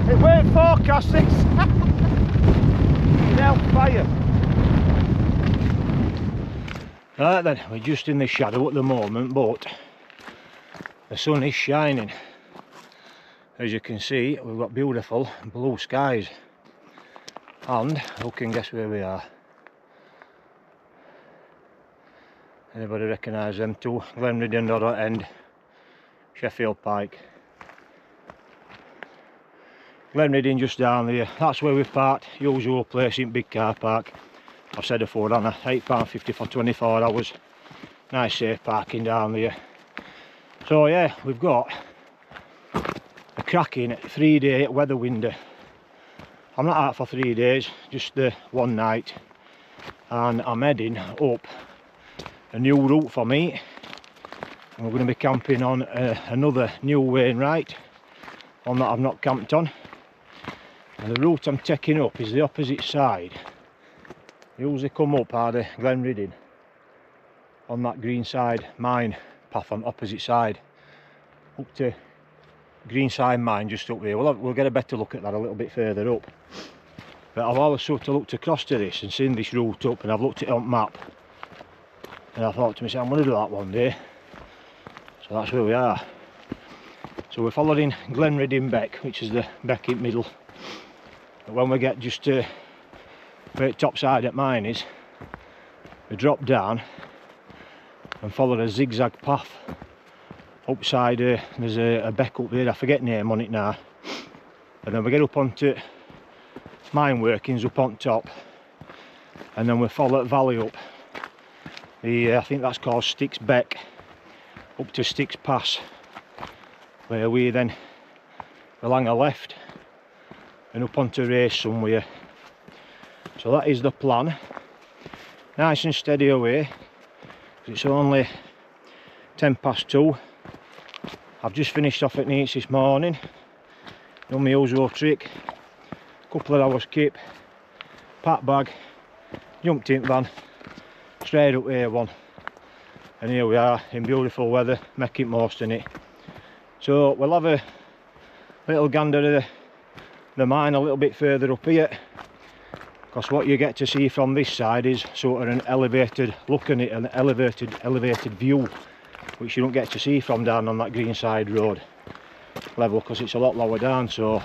It weren't forecast this. Now fire. Right then, we're just in the shadow at the moment, but the sun is shining. As you can see, we've got beautiful blue skies. And who can guess where we are? Anybody recognise them two? Glenriddin Dodder End, Sheffield Pike. Glenriddin just down there, that's where we've parked, usual place in big car park. I've said before, Anna, £8.50 for 24 hours. Nice safe parking down there. So yeah, we've got a cracking 3-day weather window. I'm not out for 3 days, just the one night. And I'm heading up a new route for me. And we're going to be camping on another new Wainwright, one that I've not camped on. And the route I'm taking up is the opposite side. Usually come up out of Glenriddin on that Greenside mine path on the opposite side up to Greenside mine just up there. We'll get a better look at that a little bit further up. But I've always sort of looked across to this and seen this route up, and I've looked at it on map and I thought to myself, I'm going to do that one day. So that's where we are. So we're following Glenriddin Beck, which is the beck in middle. But when we get just to where the top side at mine is, we drop down and follow a zigzag path upside. There's a beck up there, I forget the name on it now. And then we get up onto mine workings up on top, and then we follow the valley up. I think that's called Sticks Beck, up to Sticks Pass, where we then along a left and up onto Race somewhere. So that is the plan. Nice and steady away. It's only 2:10. I've just finished off at Neats this morning. Done my usual trick. Couple of hours kip, pack bag, jumped in van, straight up A1. And here we are in beautiful weather, making most in it. So we'll have a little gander of the mine a little bit further up here, because what you get to see from this side is sort of an elevated look at it, an elevated view, which you don't get to see from down on that Greenside Road level, because it's a lot lower down. So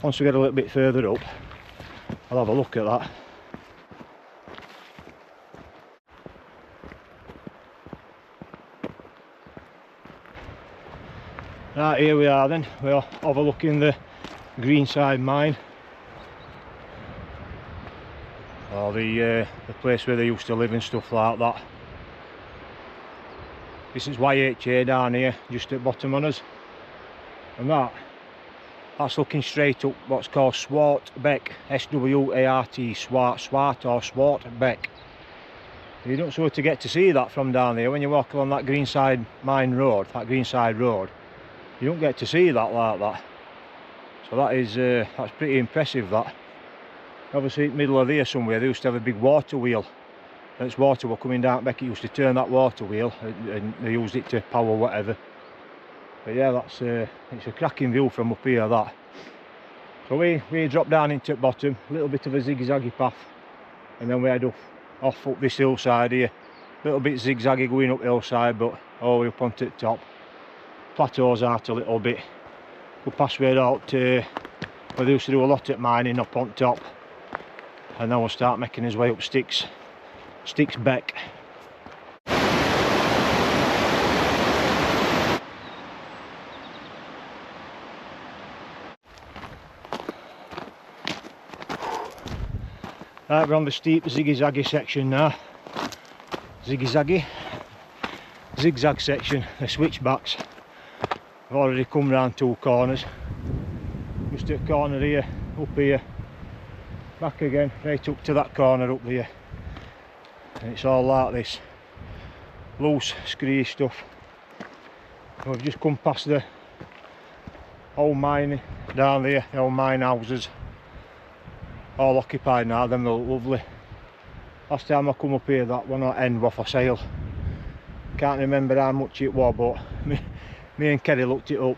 once we get a little bit further up, I'll have a look at that. Right, here we are then, we're overlooking the Greenside mine, or the place where they used to live and stuff like that. This is YHA down here, just at bottom on us, and that's looking straight up what's called Swart Beck, S-W-A-R-T, Swart or Swart Beck. You don't sort of get to see that from down there when you walk along that Greenside mine road, that Greenside road. You don't get to see that like that. So that is that's pretty impressive. That obviously in the middle of there somewhere they used to have a big water wheel. And its water were coming down Beck, it used to turn that water wheel and they used it to power whatever. But yeah, that's it's a cracking view from up here, that. So we drop down into the bottom, a little bit of a zigzaggy path, and then we head off up this hillside here. A little bit zigzaggy going up hillside, but all the way up onto the top. Plateaus out a little bit. We'll pass way out to where they used to do a lot of mining up on top, and then we'll start making his way up Sticks Beck. Right, we're on the steep ziggy-zaggy section now. Ziggy-zaggy. Zigzag section, the switchbacks. I've already come round 2 corners. Just at a corner here, up here. Back again, right up to that corner up there. And it's all like this. Loose, scree stuff. And we've just come past the old mine down there, the old mine houses. All occupied now, them look lovely. Last time I come up here, that one at end was for sale. Can't remember how much it was, but me and Kerry looked it up.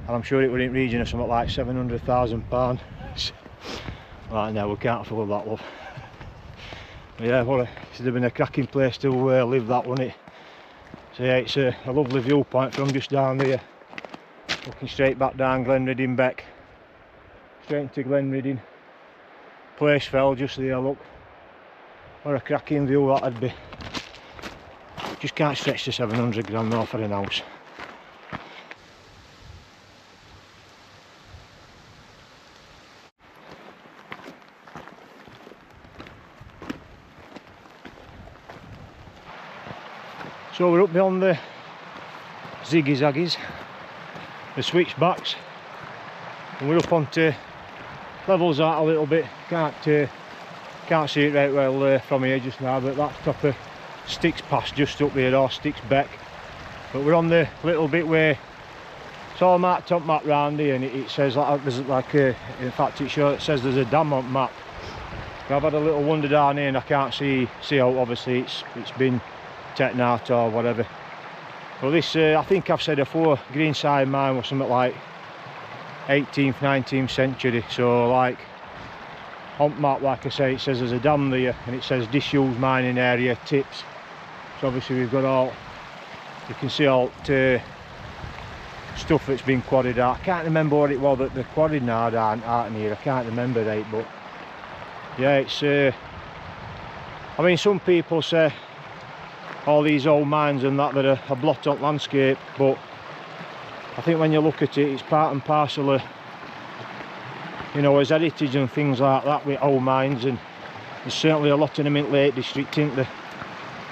and I'm sure it were in region of something like £700,000. Right now we can't afford that, love. But yeah, well, it's been a cracking place to live, that, wouldn't it? So yeah, it's a lovely viewpoint from just down there, looking straight back down Glenridding Beck, straight into Glenridding. Place fell just there, look. What a cracking view that'd be. Just can't stretch to 700 grand though for an house. So we're up beyond the ziggy zaggies, the switchbacks, and we're up onto levels out a little bit. Can't see it right well from here just now, but that's top of Sticks Pass just up there, or Sticks Beck. But we're on the little bit where it's all marked up map round here, and it says like there's like in fact it says there's a dam on map. I've had a little wander down here and I can't see how obviously it's been taken out or whatever. Well, this I think I've said before, Greenside mine was something like 18th, 19th century. So like on map, like I say, it says there's a dam there, and it says disused mining area tips. So obviously we've got all, you can see all stuff that's been quarried out. I can't remember what it was that the quarried now out in here. I can't remember right, but yeah, it's I mean, some people say all these old mines and that are a blot on landscape, but I think when you look at it, it's part and parcel of, you know, as heritage and things like that with old mines. And there's certainly a lot of them in Lake District, isn't there?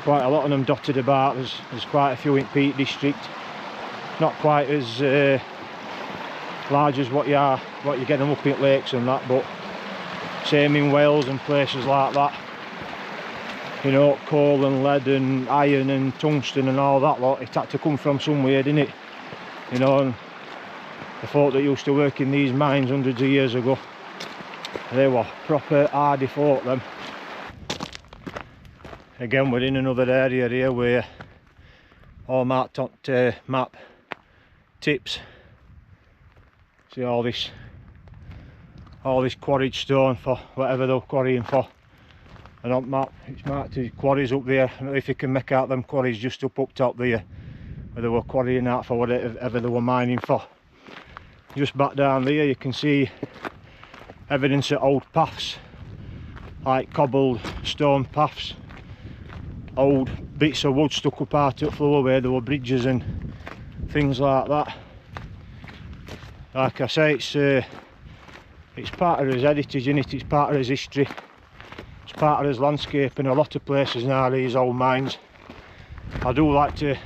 Quite a lot of them dotted about. There's quite a few in Peak District, not quite as large as what you get them up in lakes and that, but same in Wales and places like that. You know, coal and lead and iron and tungsten and all that lot, it had to come from somewhere, didn't it? You know, and the folk that used to work in these mines hundreds of years ago, they were proper hardy folk, them. Again, we're in another area here where all marked on map tips. See all this quarried stone for whatever they're quarrying for. And on map it's marked as quarries up there. I don't know if you can make out them quarries just up top there, where they were quarrying out for whatever they were mining for. Just back down there you can see evidence of old paths, like cobbled stone paths, old bits of wood stuck up out of the floor where there were bridges and things like that. Like I say, it's part of his heritage, isn't it? It's part of his history. It's part of his landscape in a lot of places now, these old mines. I do like to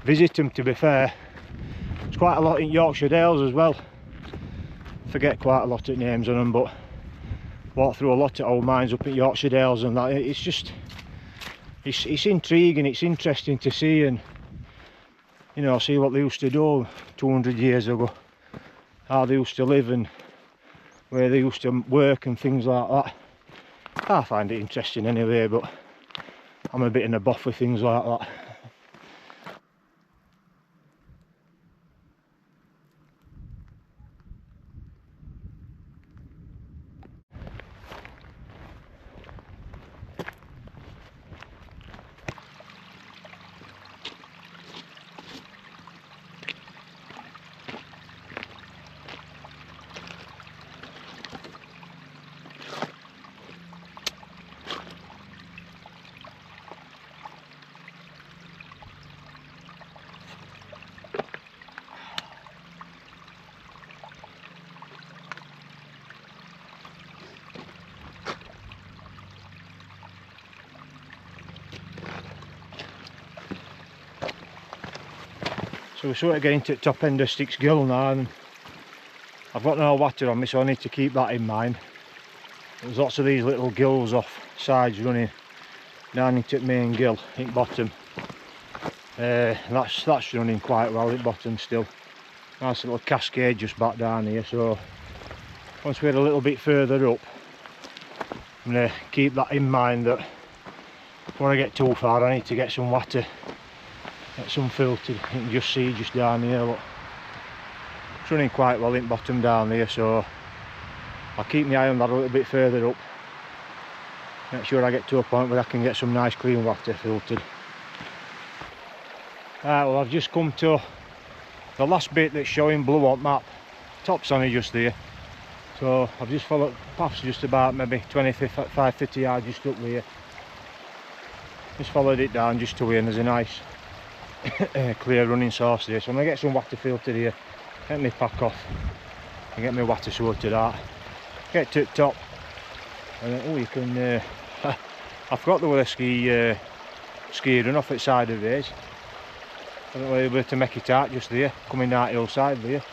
visit them, to be fair. There's quite a lot in Yorkshire Dales as well. Forget quite a lot of names on them, but walk through a lot of old mines up in Yorkshire Dales and that. It's just, it's intriguing, it's interesting to see, and you know, see what they used to do 200 years ago, how they used to live and where they used to work and things like that. I find it interesting anyway, but I'm a bit in a boff with things like that. So we're sort of getting to the top end of Sticks Gill now, and I've got no water on me, so I need to keep that in mind. There's lots of these little gills off sides running down into the main gill at bottom. That's running quite well at bottom still. Nice little cascade just back down here, so once we're a little bit further up, I'm going to keep that in mind, that before I get too far I need to get some water. Get some filtered. You can just see just down here, look. running quite well in bottom down there, so I'll keep my eye on that a little bit further up. Make sure I get to a point where I can get some nice clean water filtered. Right, well, I've just come to the last bit that's showing blue on map. Top's only just there. So I've just followed paths just about maybe 25-30 yards just up here. Just followed it down just to here, and there's a nice clear running source there. So I'm going to get some water filtered here, get my pack off and get my water sorted out. Get to the top and then, oh, you can I forgot there was a ski run off at side of Rays. I don't know whether to make it out just there, coming down hillside there.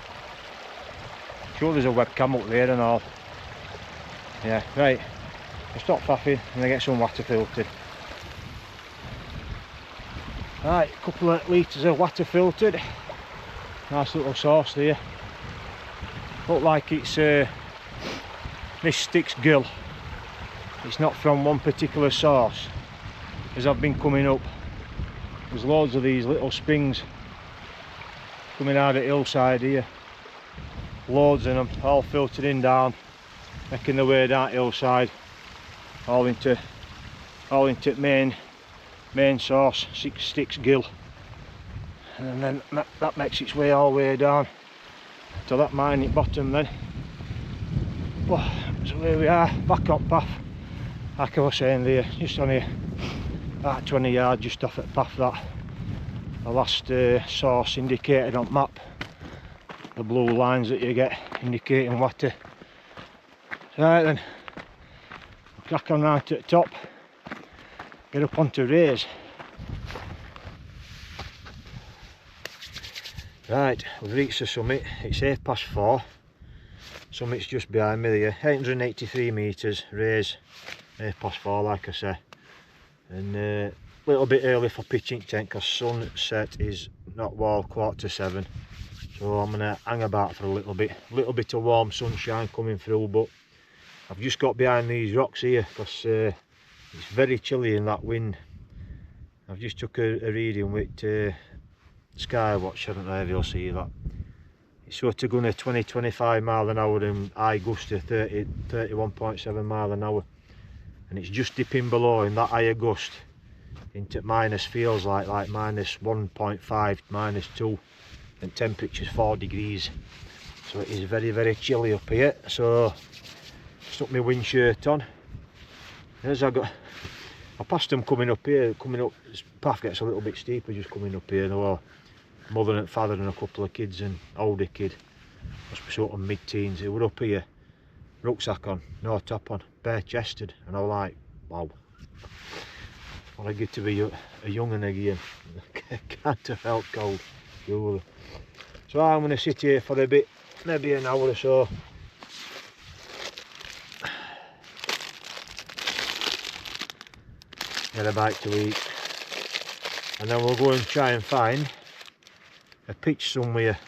Sure there's a webcam up there and all. Yeah, right. I'll stop faffing and I get some water filtered. Right, a couple of litres of water filtered. Nice little source there. Look like it's this Styx gill. It's not from one particular source. As I've been coming up, there's loads of these little springs coming out of the hillside here. Loads of them, all filtering down, making their way down hillside, all into main source, Styx gill, and then that makes its way all the way down to that mine at bottom. Then, well, so here we are, back on path. Like I was saying there, just on here, about 20 yards just off at path that the last source indicated on map. The blue lines that you get indicating water. Right then, we'll crack on right at the top, get up onto Rays. Right, we've reached the summit. It's 4:30. Summit's just behind me there, 883 metres, Rays, 4:30 like I say. And a little bit early for pitching tent because sunset is not well 6:45. So I'm going to hang about for a little bit of warm sunshine coming through, but I've just got behind these rocks here because it's very chilly in that wind. I've just took a reading with Skywatch, I don't know if you'll see that. It's sort of going to 20-25 mile an hour and high gust to 31.7 mile an hour. And it's just dipping below in that higher gust into minus, feels like minus 1.5, -2. And temperature's 4 degrees, so it is very, very chilly up here. So stuck my wind shirt on. As I passed them coming up here. This path gets a little bit steeper just coming up here. There were mother and father and a couple of kids and older kid, must be sort of mid-teens. They were up here, rucksack on, no top on, bare chested, and I was like, wow, what I get to be a young'un again. Can't have felt cold. Surely. So I'm going to sit here for a bit, maybe an hour or so. Get a bite to eat. And then we'll go and try and find a pitch somewhere.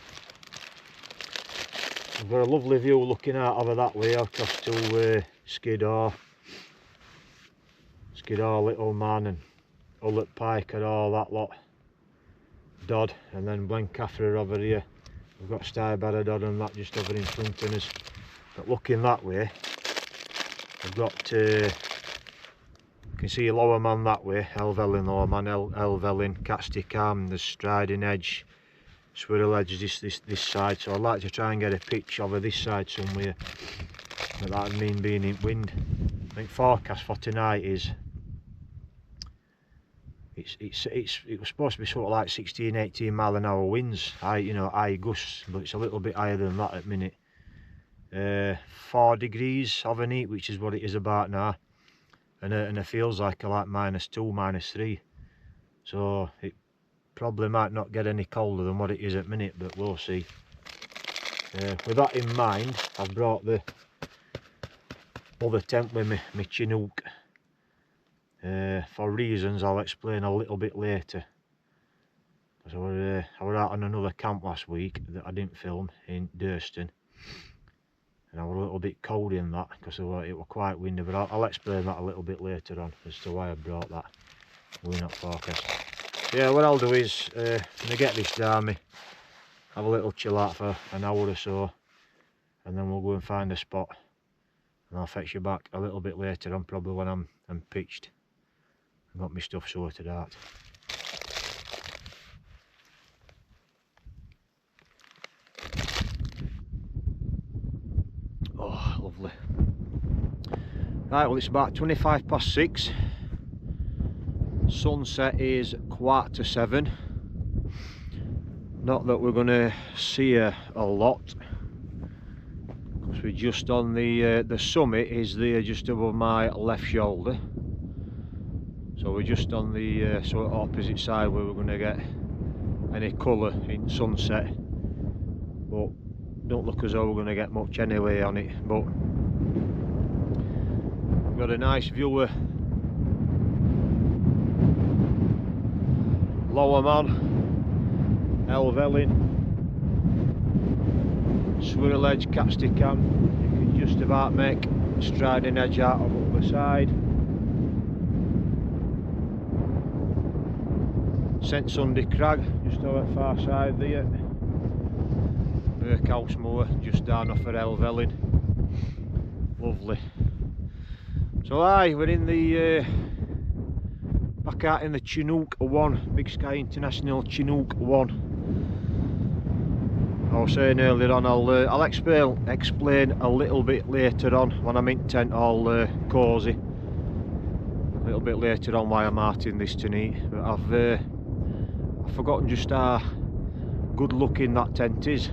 We've got a lovely view looking out over that way across to Skiddaw, Little Man and Ullet Pike and all that lot. Dodd, and then Blencathra over here. We've got Stybarrow Dodd and that just over in front of us. But looking that way, we've got you can see Lower Man that way, Helvellyn Lower Man, Helvellyn, Catstick Arm, there's Striding Edge, Swirl Edge this side. So I'd like to try and get a pitch over this side somewhere. But that would mean being in wind. I think forecast for tonight is it was supposed to be sort of like 16-18 mile an hour winds, high gusts, but it's a little bit higher than that at the minute. 4 degrees of an heat, which is what it is about now, and it feels like -2, -3. So it probably might not get any colder than what it is at the minute, but we'll see. With that in mind, I've brought the other tent with me, my Chinook. For reasons I'll explain a little bit later. Because I were out on another camp last week that I didn't film in Durston, and I was a little bit cold in that because it were quite windy, but I'll explain that a little bit later on as to why I brought that. We're not forecast. Yeah, what I'll do is I'm going to get this down me have a little chill out for an hour or so, and then we'll go and find a spot, and I'll fetch you back a little bit later on, probably when I'm pitched. I've got my stuff sorted out. Oh, lovely. Right, well, it's about 25 past 6. Sunset is 6:15. Not that we're going to see a lot, because we're just on the summit is there just above my left shoulder. So we're just on the sort of opposite side where we're going to get any colour in sunset. But don't look as though we're going to get much anyway on it. But we've got a nice view of Lower Man, Helvellyn, Swirl Edge, Capsticum. You can just about make Striding Edge out of the other side. St Sunday Crag just over the far side there. Workhouse Moor just down off of Helvellyn. Lovely. So aye, we're in the back out in the Chinook 1, Big Sky International Chinook 1. I was saying earlier on, I'll explain a little bit later on when I'm in tent all cosy. A little bit later on why I'm out in this tonight. But I've forgotten just how good looking that tent is.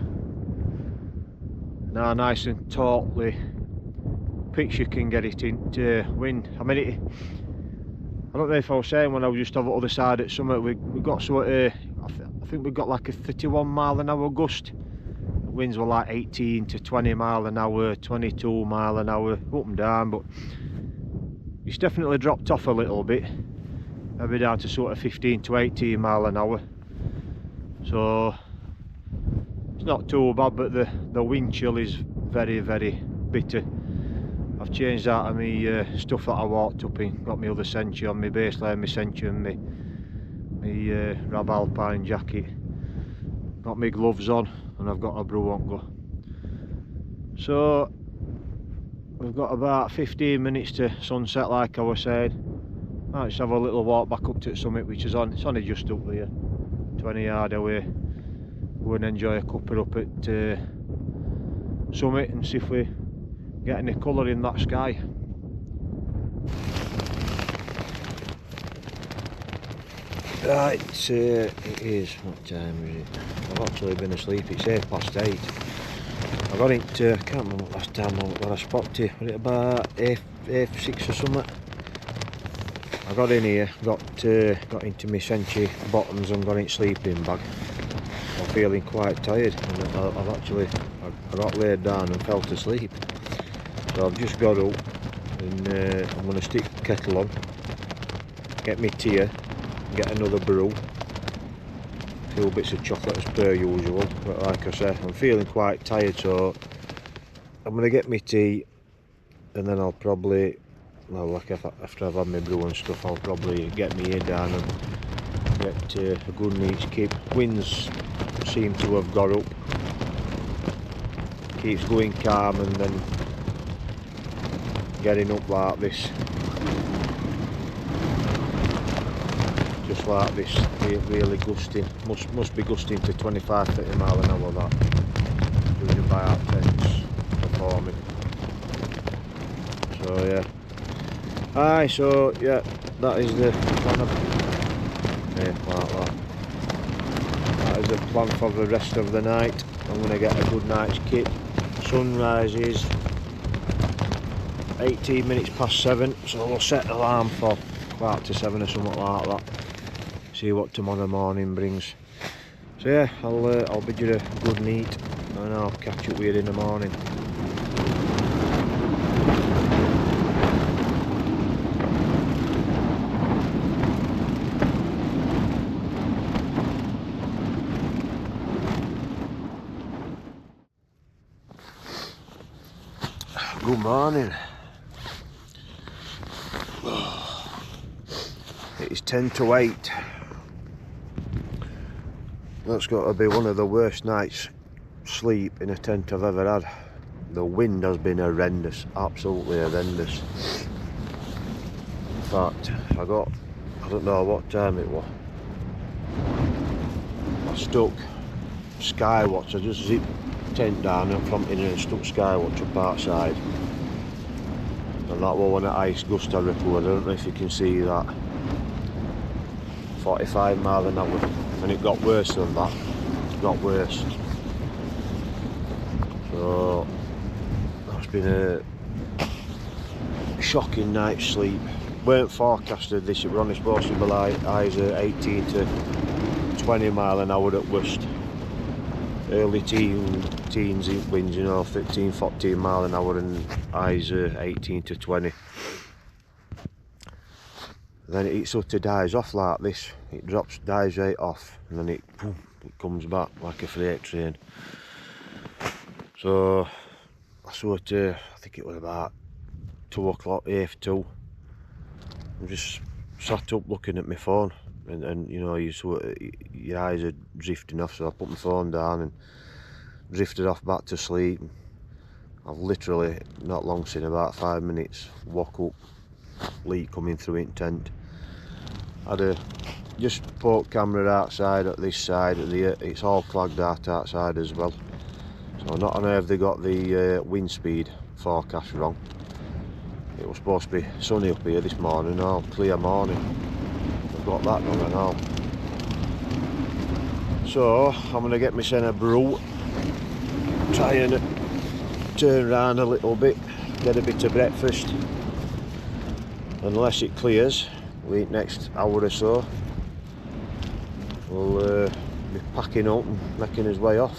Now nice and tautly pitch you can get it into wind. I mean, I don't know if I was saying when I was just over the other side at Summit, we got sort of, I think we got like a 31 mile an hour gust. Winds were like 18 to 20 mile an hour, 22 mile an hour, up and down, but it's definitely dropped off a little bit, maybe down to sort of 15 to 18 mile an hour. So it's not too bad, but the wind chill is very, very bitter. I've changed out of my stuff that I walked up in. Got my other Senchi on, my base layer, my Senchi and my Rab Alpine jacket. Got my gloves on, and I've got a Bruongo. So we've got about 15 minutes to sunset, like I was saying. I'll just have a little walk back up to the summit, which is on. It's only just up there, 20 yard away. Go and enjoy a cuppa up at summit and see if we get any colour in that sky. Right, it is, what time is it? I've actually been asleep, it's 8:08. I got into, I can't remember what last time I spotted, was it about 8:06 or something? I got in here, got into my Senchi bottoms and got in sleeping bag. I'm feeling quite tired, and I got laid down and fell to sleep. So I've just got up and I'm going to stick the kettle on, get my tea, get another brew, a few bits of chocolate as per usual, but like I said, I'm feeling quite tired, so I'm going to get my tea, and then I'll probably, well, like after I've had my brew and stuff, I'll probably get my ear down and get a good night's keep. Winds seem to have got up, keeps going calm, and then getting up like this, just like this, really gusting, must be gusting to 25-30 mile an hour, that, doing it by our tents, performing. So yeah, aye, so yeah, that is the plan of, yeah, like that. That is the plan for the rest of the night. I'm going to get a good night's kit. Sunrise is 18 minutes past 7, so we'll set the alarm for 7:15 or something like that. See what tomorrow morning brings. So yeah, I'll bid you a good night, and I'll catch up with you in the morning. Good morning. It is 10 to 8. That's got to be one of the worst nights sleep in a tent I've ever had. The wind has been horrendous, absolutely horrendous. In fact, I don't know what time it was. I stuck Skywatch, I just zipped tent down in front of it and stuck Skywatch up outside. And that was one of the highest gust I reported. I don't know if you can see that. 45 miles an hour. And it got worse than that. It got worse. So that's been a shocking night's sleep. Weren't forecasted this, it were only supposed to be like highs at 18 to 20 mile an hour at worst. Early teens winds, you know, 13, 14 mile an hour and highs 18 to 20. Then it sort of dies off like this. It dies right off, and then it comes back like a freight train. So I think it was about 2 o'clock, half 2. I just sat up looking at my phone, and you know, your eyes are drifting off, so I put my phone down and drifted off back to sleep. I've literally, not long since, about 5 minutes, woke up, leak coming through in tent. Had a just poke camera outside at this side, it's all clogged out outside as well. So not only have they got the wind speed forecast wrong, it was supposed to be sunny up here this morning, all clear morning. I've got that wrong and all. So I'm going to get myself a brew, try and turn around a little bit, get a bit of breakfast. Unless it clears, we eat next hour or so. We'll be packing up and making his way off.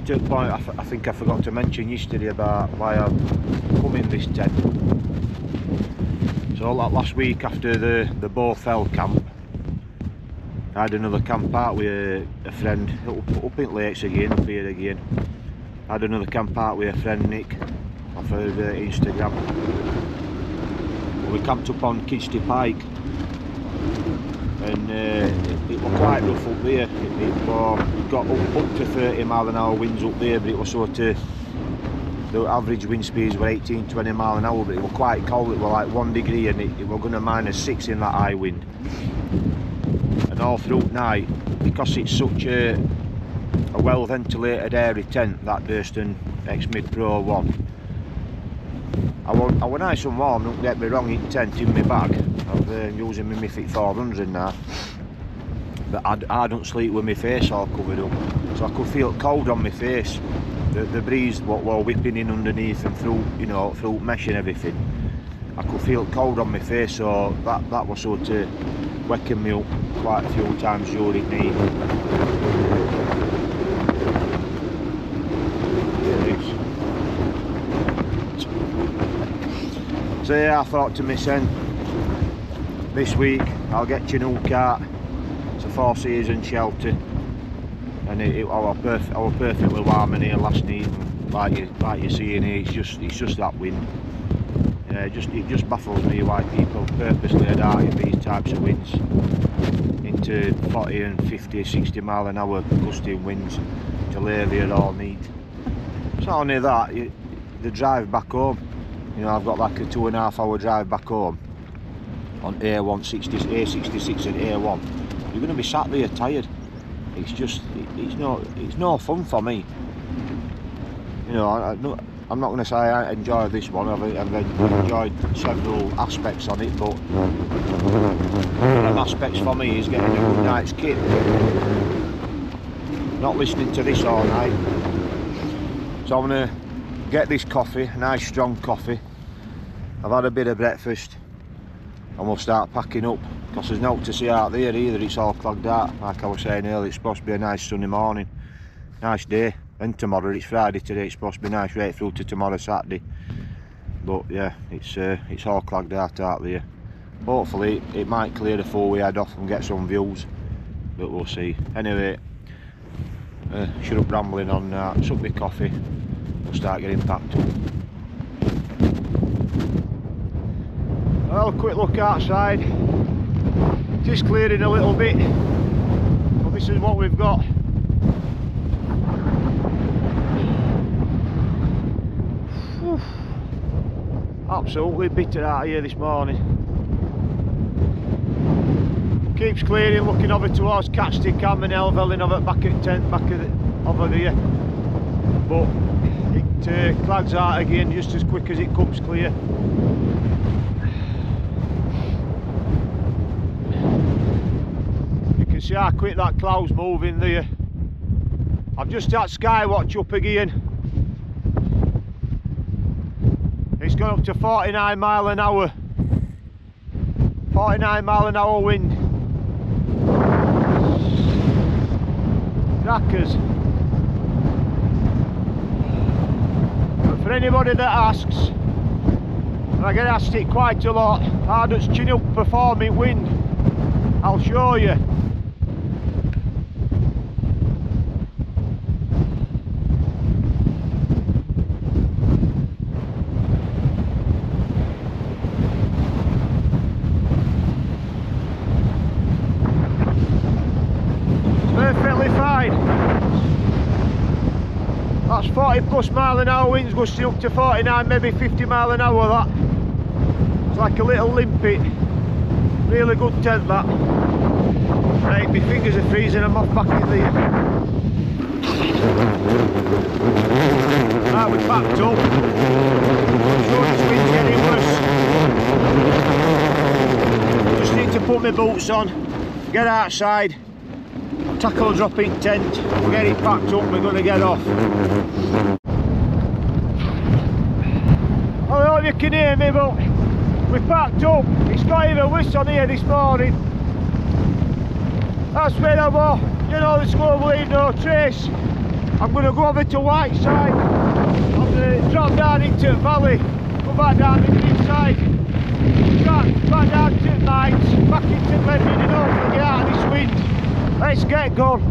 To the point, I think I forgot to mention yesterday about why I'm coming this tent. So like last week after the Wildcamp, I had another camp out with a friend up in Lakes again, up here again. I had another camp out with a friend, Nick, off of Instagram. We camped up on Kidsty Pike, and it was quite rough up there. It got up to 30 mile an hour winds up there, but it was sort of, the average wind speeds were 18-20 mile an hour, but it was quite cold. It was like 1 degree, and it was going to -6 in that high wind. And all through night, because it's such a well ventilated airy tent, that Durston X-Mid Pro 1, I was nice and warm, don't get me wrong, in tent in my bag. I'm using my Mythic 400 now, but I don't sleep with my face all covered up, so I could feel cold on my face. The breeze what was whipping in underneath and through, you know, through mesh and everything. I could feel cold on my face, so that was sort of waking me up quite a few times during the evening. So yeah, I thought to myself, this week I'll get you a new cart. It's a 4-season shelter, and I was perfectly warm in here last night. Like you see in here, it's just that wind. It just baffles me why people purposely are darting these types of winds into 40 and 50, 60 mile an hour gusting winds to lay there all night. It's not only that, the drive back home. You know, I've got like a 2.5 hour drive back home on A66 and A1. You're going to be sat there tired. It's no fun for me. You know, I'm not going to say I enjoyed this one. I've enjoyed several aspects on it, but them aspects for me is getting a good night's kit. Not listening to this all night. So I'm going to get this coffee, a nice strong coffee. I've had a bit of breakfast and we'll start packing up, because there's no to see out there either. It's all clogged out. Like I was saying earlier, it's supposed to be a nice sunny morning, nice day. And tomorrow, it's Friday today, it's supposed to be nice right through to tomorrow Saturday. But yeah, it's all clogged out there. Hopefully it might clear the full way head off and get some views, but we'll see. Anyway, shut up rambling on that, suck my coffee, we'll start getting packed up. Well, quick look outside. It is clearing a little bit, but this is what we've got. Whew. Absolutely bitter out here this morning. Keeps clearing, looking over towards Catchstick Cam and Elvelin over back at tent, over there. But it clouds out again just as quick as it comes clear. You can see how quick that cloud's moving there. I've just had Skywatch up again. It's gone up to 49 mile an hour. 49 mile an hour wind. Crackers. But for anybody that asks, and I get asked it quite a lot, how does Chinook perform in wind? I'll show you. Perfectly fine. That's 40 plus mile an hour winds gusting up to 49, maybe 50 mile an hour. That it's like a little limpet. Really good tent that. Right, my fingers are freezing, I'm off back in there. Right, we're packed up. Sure, this wind's getting worse. Just need to put my boots on, get outside, tackle dropping tent, we'll get it packed up, we're going to get off. I don't know if you can hear me, but we're packed up. It's got even worse on here this morning. That's where I was, you know, the school will leave no trace. I'm going to go over to Whiteside, I'm going to drop down into the valley, go back down the inside, back down to the mines, back into Medford and hopefully get out of this wind. Let's get going.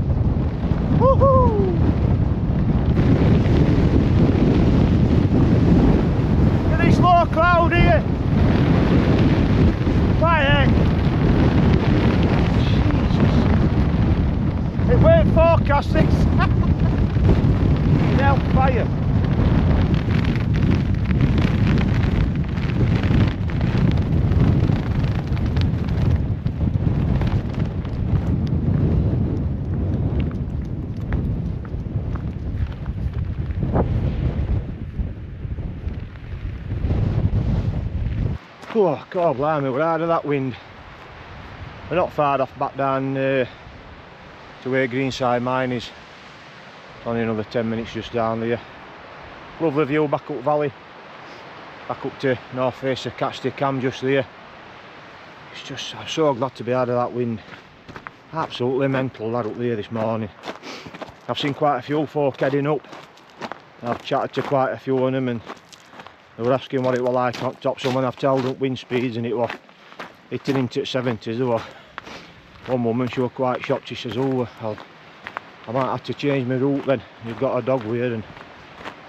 Woohoo! Look at this low cloud here. My heck. Jesus. It weren't forecast this. Now fire. Oh, God blimey, we're out of that wind. We're not far off back down to where Greenside Mine is. Only another 10 minutes just down there. Lovely view back up valley. Back up to north face of Catchstick Cam just there. It's just, I'm so glad to be out of that wind. Absolutely mental that up there this morning. I've seen quite a few folk heading up. I've chatted to quite a few of them and they were asking what it was like on top. Someone I've told up wind speeds and it was hitting into the 70s. There was one woman, she was quite shocked. She says, oh, I might have to change my route then. You've got a dog here. And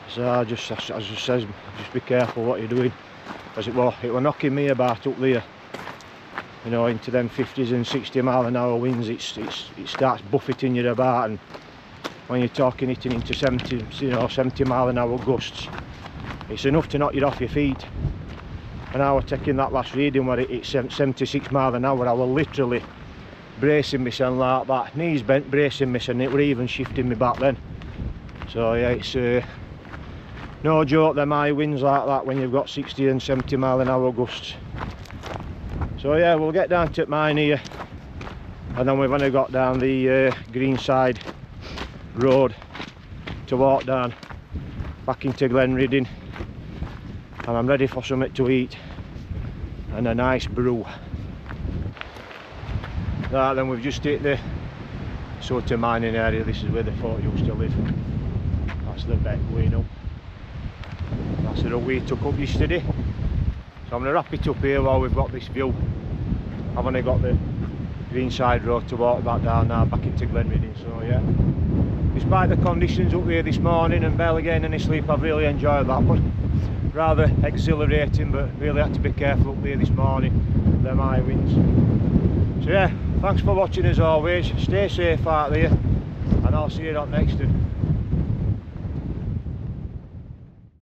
so I just says, just be careful what you're doing. Because it was knocking me about up there. You know, into them 50s and 60 mile an hour winds, it starts buffeting you about, and when you're talking hitting into 70 mile an hour gusts, it's enough to knock you off your feet. And I was taking that last reading where it's 76 mile an hour, I was literally bracing myself like that, knees bent, bracing myself, and it were even shifting me back then. So yeah, No joke, them high winds like that when you've got 60 and 70 mile an hour gusts. So yeah, we'll get down to mine here, and then we've only got down the Greenside road to walk down back into Glenridding, and I'm ready for something to eat and a nice brew. Right, then we've just hit the sort of mining area. This is where the folk used to live. That's the beck going up. That's the road we took up yesterday. So I'm going to wrap it up here while we've got this view. I've only got the Greenside road to walk back down now, back into Glenridding. So yeah, despite the conditions up here this morning and barely getting any sleep, I've really enjoyed that. But rather exhilarating, but really had to be careful up here this morning, them high winds. So yeah, thanks for watching as always. Stay safe out there, and I'll see you up next.